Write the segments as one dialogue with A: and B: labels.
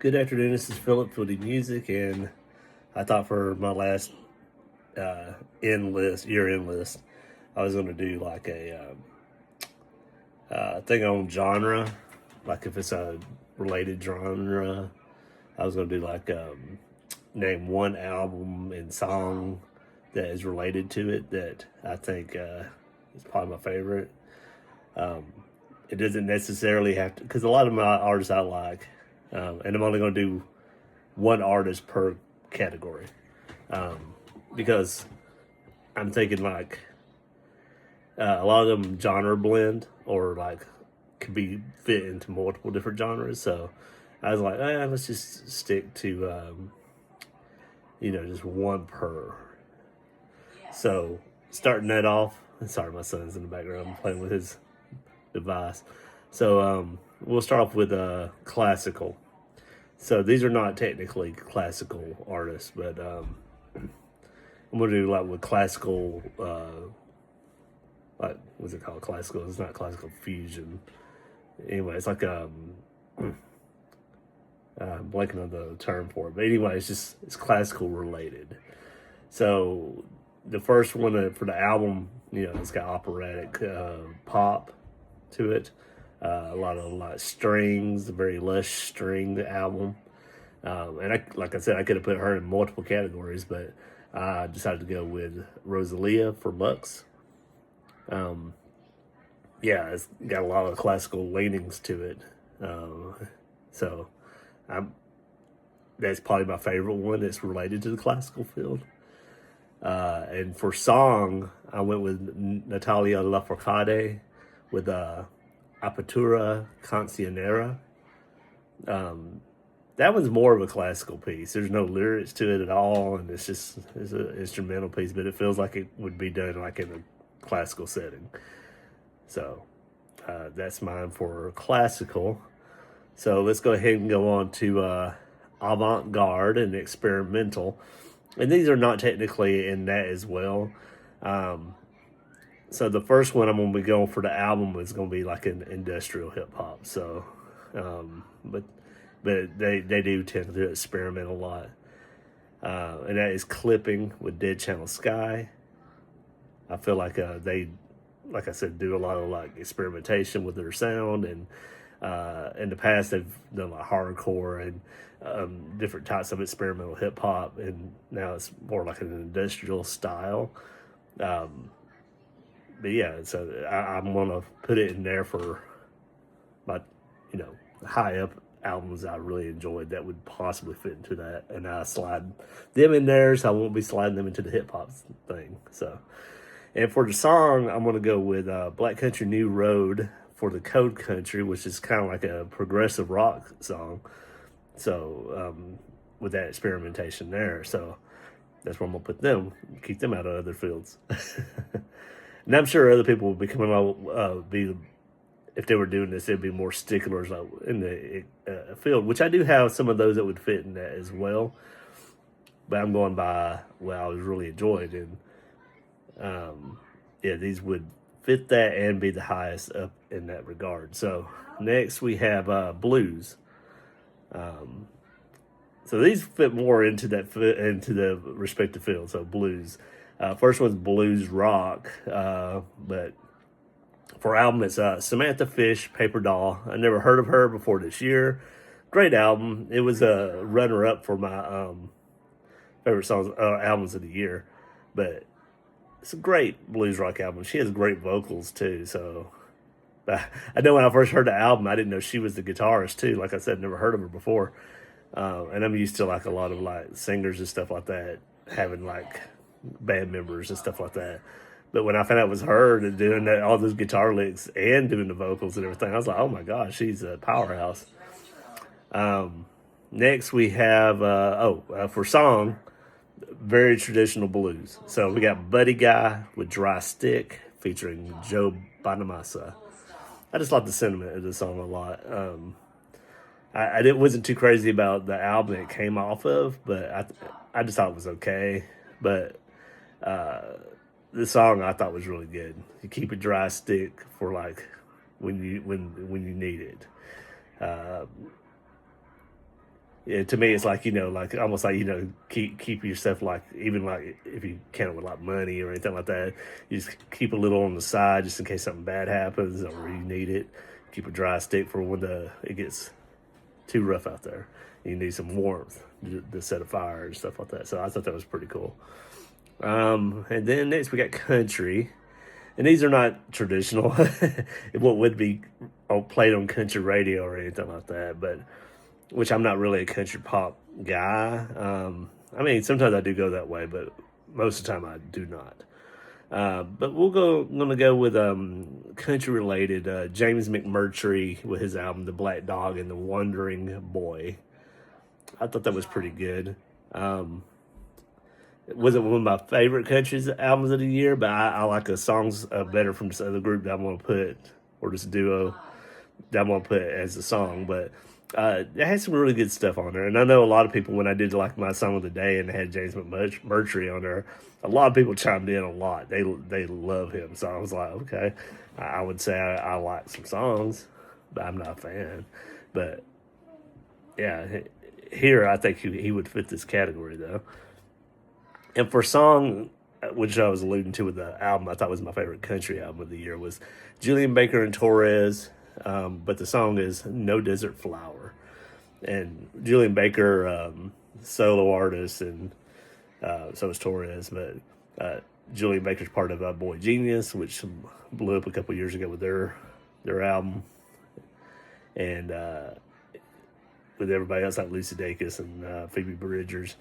A: Good afternoon. This is Philip Fieldy Music, and I thought for my last year end list, I was going to do like a thing on genre, like if it's a related genre. I was going to do like name one album and song that is related to it that I think is probably my favorite. Um, it doesn't necessarily have to, because a lot of my artists I like, and I'm only going to do one artist per category, um, because I'm thinking like a lot of them genre blend or like could be fit into multiple different genres. So I was like, let's just stick to just one per. So starting that off, sorry, my son's in the background playing with his device. So we'll start off with classical. So these are not technically classical artists, but I'm gonna do like with classical, like what's it called? Classical. It's not classical fusion. Anyway, it's like I'm blanking on the term for it, but anyway, it's classical related. So the first one for the album, it's got operatic pop to it. A lot of like strings, very lush stringed album. And like I said, I could have put her in multiple categories, but I decided to go with Rosalia for Lux. Yeah, it's got a lot of classical leanings to it. So I'm that's probably my favorite one that's related to the classical field. And for song, I went with Natalia Lafourcade with Apertura Cancionera. That one's more of a classical piece. There's no lyrics to it at all, and it's an instrumental piece, but it feels like it would be done like in a classical setting. So that's mine for classical. So let's go ahead and go on to avant-garde and experimental. And these are not technically in that as well. So the first one I'm going to be going for the album is going to be like an industrial hip hop. So, but they do tend to experiment a lot. And that is Clipping with Dead Channel Sky. I feel like they, like I said, do a lot of like experimentation with their sound, and in the past they've done like hardcore and different types of experimental hip hop, and now it's more like an industrial style. But yeah, so I'm gonna put it in there for my, high up albums I really enjoyed that would possibly fit into that, and I slide them in there, so I won't be sliding them into the hip hop thing. So, and for the song, I'm gonna go with Black Country New Road for the Code Country, which is kind of like a progressive rock song. So with that experimentation there, so that's where I'm gonna put them, keep them out of other fields. And I'm sure other people will be coming out, if they were doing this, it'd be more sticklers in the field, which I do have some of those that would fit in that as well. But I'm going by what I was really enjoyed, and yeah, these would fit that and be the highest up in that regard. So next we have blues. So these fit more into into the respective field. So blues. First one's blues rock, but for album it's Samantha Fish, Paper Doll. I never heard of her before this year. Great album. It was a runner up for my favorite songs albums of the year, but it's a great blues rock album. She has great vocals too. So I know when I first heard the album, I didn't know she was the guitarist too. Like I said, never heard of her before. And I'm used to like a lot of like singers and stuff like that having like band members and stuff like that. But when I found out it was her and doing that, all those guitar licks and doing the vocals and everything, I was like, oh my gosh, she's a powerhouse. Next we have for song, very traditional blues. So we got Buddy Guy with Dry Stick featuring Joe Bonamassa. I just like the sentiment of the song a lot. I wasn't too crazy about the album it came off of, but I just thought it was okay. But the song I thought was really good. You keep a dry stick for like when you need it. to me, it's like, like almost like, keep yourself, like, even like if you count with like money or anything like that, you just keep a little on the side just in case something bad happens or you need it. Keep a dry stick for when it gets too rough out there. You need some warmth to set a fire and stuff like that. So I thought that was pretty cool. And then next we got country. And these are not traditional, what would be played on country radio or anything like that, but which I'm not really a country pop guy. I mean, sometimes I do go that way, but most of the time I do not. But I'm gonna go with country related. James McMurtry with his album "The Black Dog and the Wandering Boy." I thought that was pretty good. It wasn't one of my favorite country albums of the year, but I like the songs better from this other group that I'm gonna put, or this duo that I'm gonna put as a song. But it had some really good stuff on there, and I know a lot of people, when I did like my song of the day and it had James McMurtry on there, a lot of people chimed in a lot. They love him, so I was like, okay, I would say I like some songs, but I'm not a fan. But yeah, here I think he would fit this category though. And for song, which I was alluding to with the album, I thought was my favorite country album of the year, was Julian Baker and Torres. But the song is "No Desert Flower," and Julian Baker, solo artist, and so is Torres. But Julian Baker's part of Boy Genius, which blew up a couple years ago with their album, and with everybody else like Lucy Dacus and Phoebe Bridgers,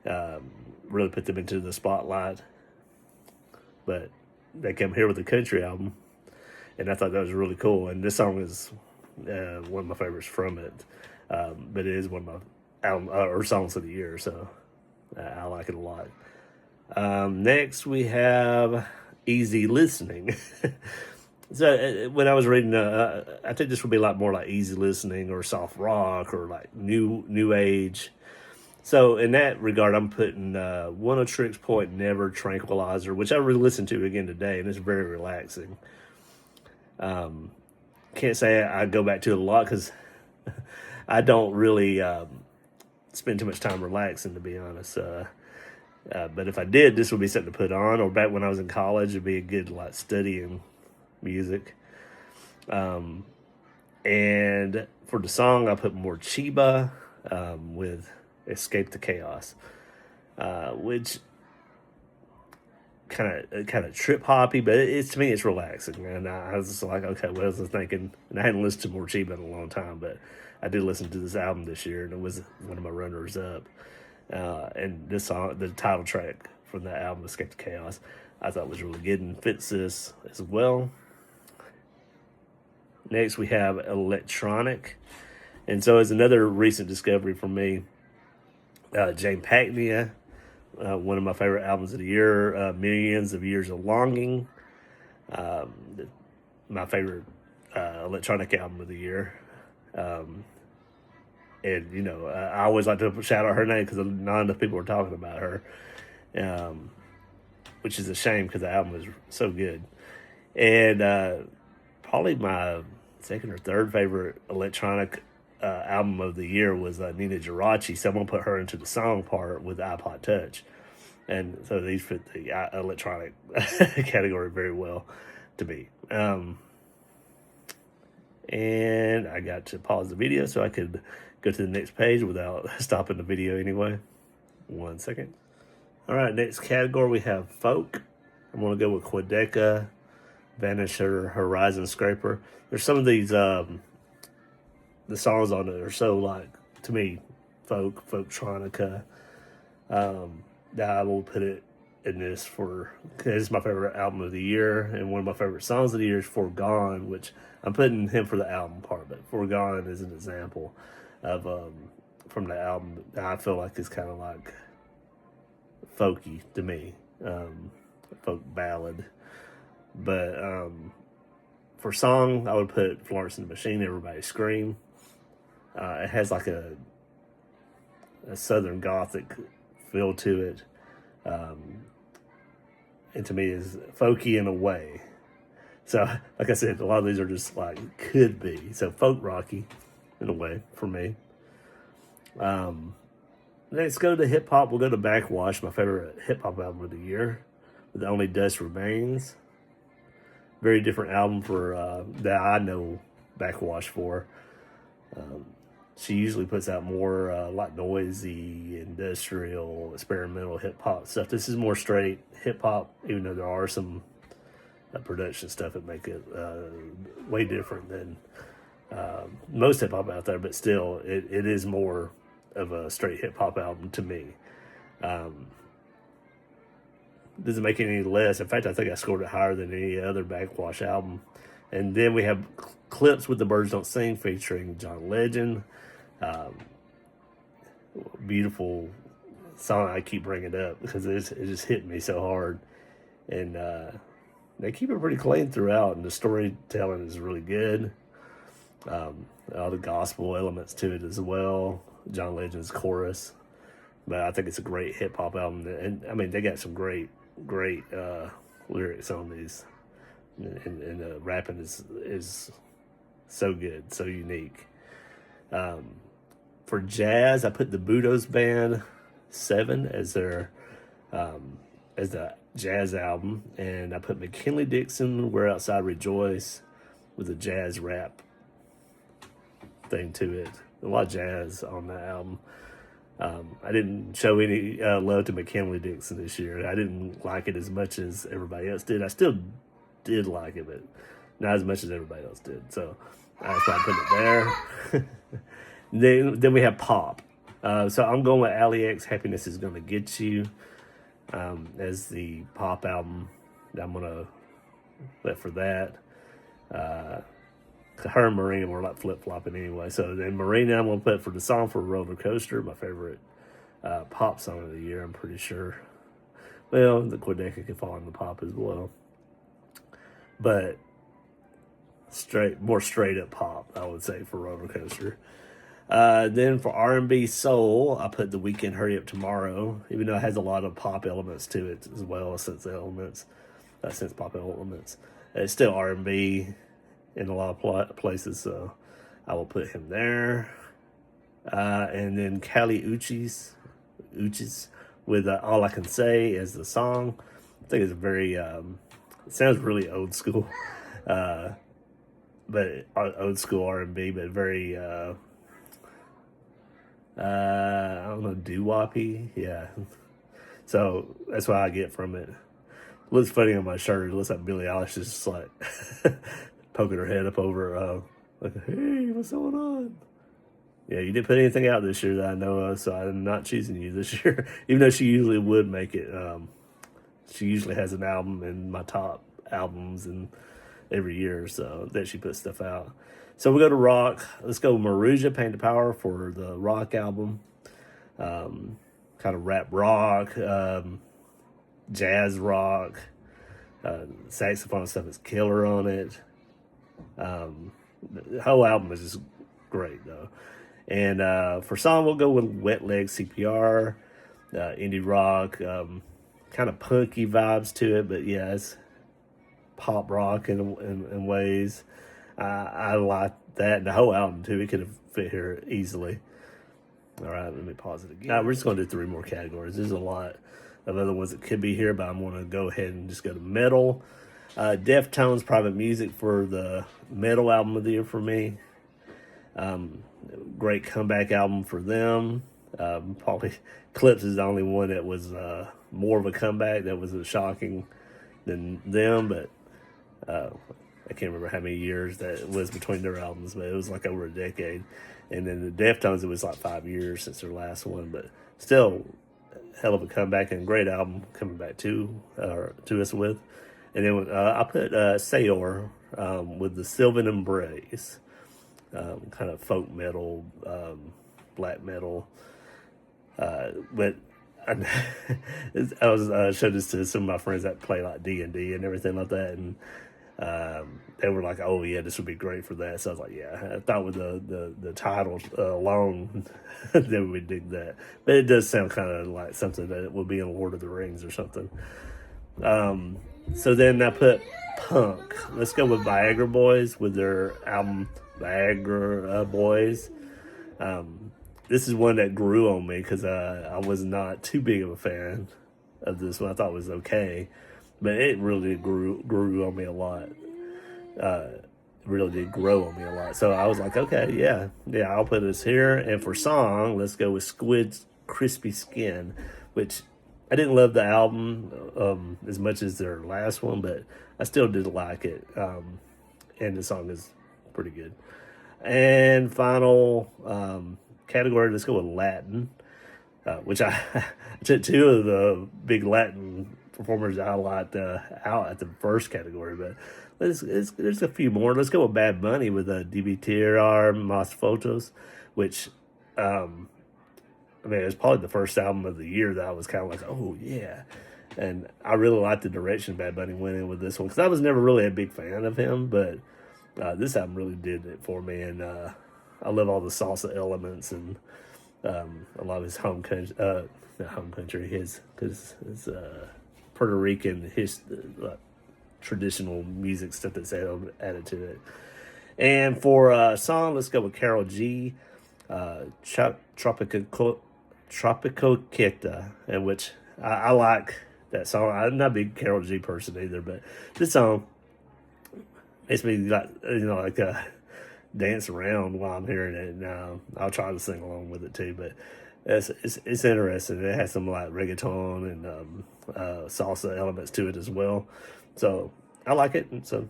A: really put them into the spotlight. But they came here with a country album, and I thought that was really cool. And this song is one of my favorites from it, but it is one of my album or songs of the year, so I like it a lot. Next we have Easy Listening. So when I was reading, I think this would be a lot more like easy listening or soft rock or like new age. So in that regard, I'm putting One of Tricks Point Never Tranquilizer, which I re-listened to again today, and it's very relaxing. Can't say I go back to it a lot because I don't really spend too much time relaxing, to be honest. But if I did, this would be something to put on. Or back when I was in college, it'd be a good like studying music. And for the song, I put more Chiba with Escape the Chaos, which kind of trip hoppy, but it's to me it's relaxing. And I was just like, okay, what was I thinking? And I hadn't listened to more Chiba in a long time, but I did listen to this album this year, and it was one of my runners up. And this song, the title track from that album, Escape the Chaos, I thought was really good and fits this as well. Next, we have Electronic. And so, as another recent discovery for me, Jane Pacnia, one of my favorite albums of the year, Millions of Years of Longing, my favorite electronic album of the year. And, I always like to shout out her name because not enough people are talking about her, which is a shame because the album is so good. And probably my second or third favorite electronic album of the year was Nina Geraci. Someone put her into the song part with iPod Touch. And so these fit the electronic category very well to me. And I got to pause the video so I could go to the next page without stopping the video anyway. 1 second. All right, next category we have folk. I'm going to go with Quedeca, Vanisher, Horizon Scraper. There's some of these, the songs on it are so like, to me, folktronica, that I will put it in this because it's my favorite album of the year, and one of my favorite songs of the year is Forgone, which I'm putting him for the album part, but Forgone is an example of from the album that I feel like is kind of like folky to me, folk ballad. But for song, I would put Florence and the Machine, Everybody Scream. It has like a southern gothic feel to it, and to me is folky in a way. So, like I said, a lot of these are just like could be. So folk rocky in a way for me. Let's go to hip hop. We'll go to Backwash, my favorite hip hop album of the year. The Only Dust Remains. Very different album for that I know Backwash for. She usually puts out more like noisy, industrial, experimental hip hop stuff. This is more straight hip hop, even though there are some production stuff that make it way different than most hip hop out there. But still, it is more of a straight hip hop album to me. Doesn't make it any less. In fact, I think I scored it higher than any other Backwash album. And then we have Clips with the Birds Don't Sing featuring John Legend. Beautiful song. I keep bringing it up because it just hit me so hard. And they keep it pretty clean throughout, and the storytelling is really good. All the gospel elements to it as well. John Legend's chorus. But I think it's a great hip hop album. And I mean, they got some great lyrics on these. And the rapping is so good, so unique. For jazz, I put the Budos Band 7 as their as the jazz album, and I put McKinley Dixon We're Outside Rejoice with a jazz rap thing to it. A lot of jazz on that album. I didn't show any love to McKinley Dixon this year. I didn't like it as much as everybody else did. I still did like it, but not as much as everybody else did. So that's why I put it there. then we have pop. So I'm going with Ali X, Happiness Is Gonna Get You, as the pop album that I'm gonna let for that. Her and Marina were like flip-flopping anyway. So then Marina I'm gonna put for the song for Roller Coaster, my favorite pop song of the year, I'm pretty sure. Well, the Quedeca can fall in the pop as well. But more straight up pop, I would say, for Roller Coaster. Then for R&B soul, I put The Weeknd Hurry Up Tomorrow, even though it has a lot of pop elements to it as well as synth pop elements. It's still R&B in a lot of places, so I will put him there. And then Kali Uchis with All I Can Say as the song. I think it's very, it sounds really old school, but old school R&B, but very, I don't know, doo-woppy, yeah. So that's what I get from it. It looks funny on my shirt. It looks like Billie Eilish is just like poking her head up over, like, hey, what's going on? Yeah, you didn't put anything out this year that I know of, so I'm not choosing you this year. Even though she usually would make it. She usually has an album in my top albums and every year, so that she puts stuff out. So we go to rock. Let's go Maruja, Pain to Power for the rock album. Kind of rap rock, jazz rock. Saxophone stuff is killer on it. The whole album is just great, though. And for song, we'll go with Wet Leg CPR, indie rock, kind of punky vibes to it, but yeah, it's pop rock in ways. I like that, and the whole album too. It could have fit here easily. All right, let me pause it again. We're just going to do 3 more categories. There's a lot of other ones that could be here, but I'm going to go ahead and just go to metal. Deftones, Private Music for the metal album of the year for me. Great comeback album for them. Probably Clips is the only one that was more of a comeback that was shocking than them, but I can't remember how many years that it was between their albums, but it was like over a decade. And then the Deftones, it was like 5 years since their last one, but still hell of a comeback and great album coming back to us with. And then I put Sayor with the Sylvan Embrace, kind of folk metal, black metal. But I was showed this to some of my friends that play like D&D and everything like that, and they were like, "Oh yeah, this would be great for that." So I was like, "Yeah." I thought with the title alone, they would dig that. But it does sound kind of like something that would be in Lord of the Rings or something. So then I put punk. Let's go with Viagra Boys with their album Viagra Boys. this is one that grew on me because I was not too big of a fan of this one. I thought it was okay, but it really grew on me a lot. Really did grow on me a lot. So I was like, okay, yeah, I'll put this here. And for song, let's go with Squid's Crispy Skin, which I didn't love the album as much as their last one, but I still did like it. And the song is pretty good. And final category, let's go with Latin, which I took two of the big Latin performers I liked out at the first category, but there's a few more. Let's go with Bad Bunny with DBTR Mas Photos, which I mean, it was probably the first album of the year that I was kind of like, oh yeah. And I really liked the direction Bad Bunny went in with this one because I was never really a big fan of him, but this album really did it for me. And I love all the salsa elements and a lot of his not home country, his Puerto Rican, his traditional music stuff that's added to it. And for song, let's go with Karol G, Tropico Quieta, in which I like that song. I'm not a big Karol G person either, but this song makes me like dance around while I'm hearing it. And I'll try to sing along with it too. But it's interesting. It has some like reggaeton and salsa elements to it as well. So I like it. And so,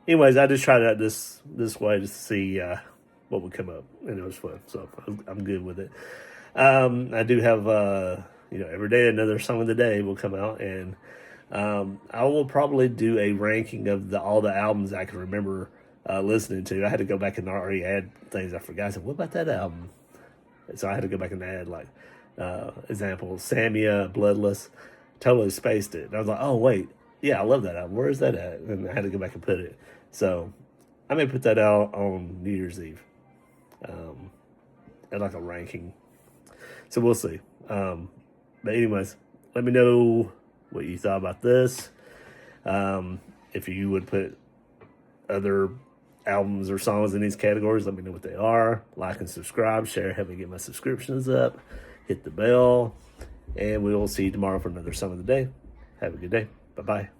A: anyways, I just tried it out this way to see what would come up, and it was fun. So I'm good with it. I do have every day another song of the day will come out, and I will probably do a ranking of all the albums I can remember listening to. I had to go back and already add things I forgot. I said, what about that album? So I had to go back and add, like, example, Samia, Bloodless. Totally spaced it. And I was like, oh, wait. Yeah, I love that album. Where is that at? And I had to go back and put it. So I may put that out on New Year's Eve at like a ranking. So we'll see. But anyways, let me know what you thought about this. If you would put other albums or songs in these categories, let me know what they are. Like and subscribe, share, help me get my subscriptions up, hit the bell, and we will see you tomorrow for another Song of the Day. Have a good day. Bye-bye.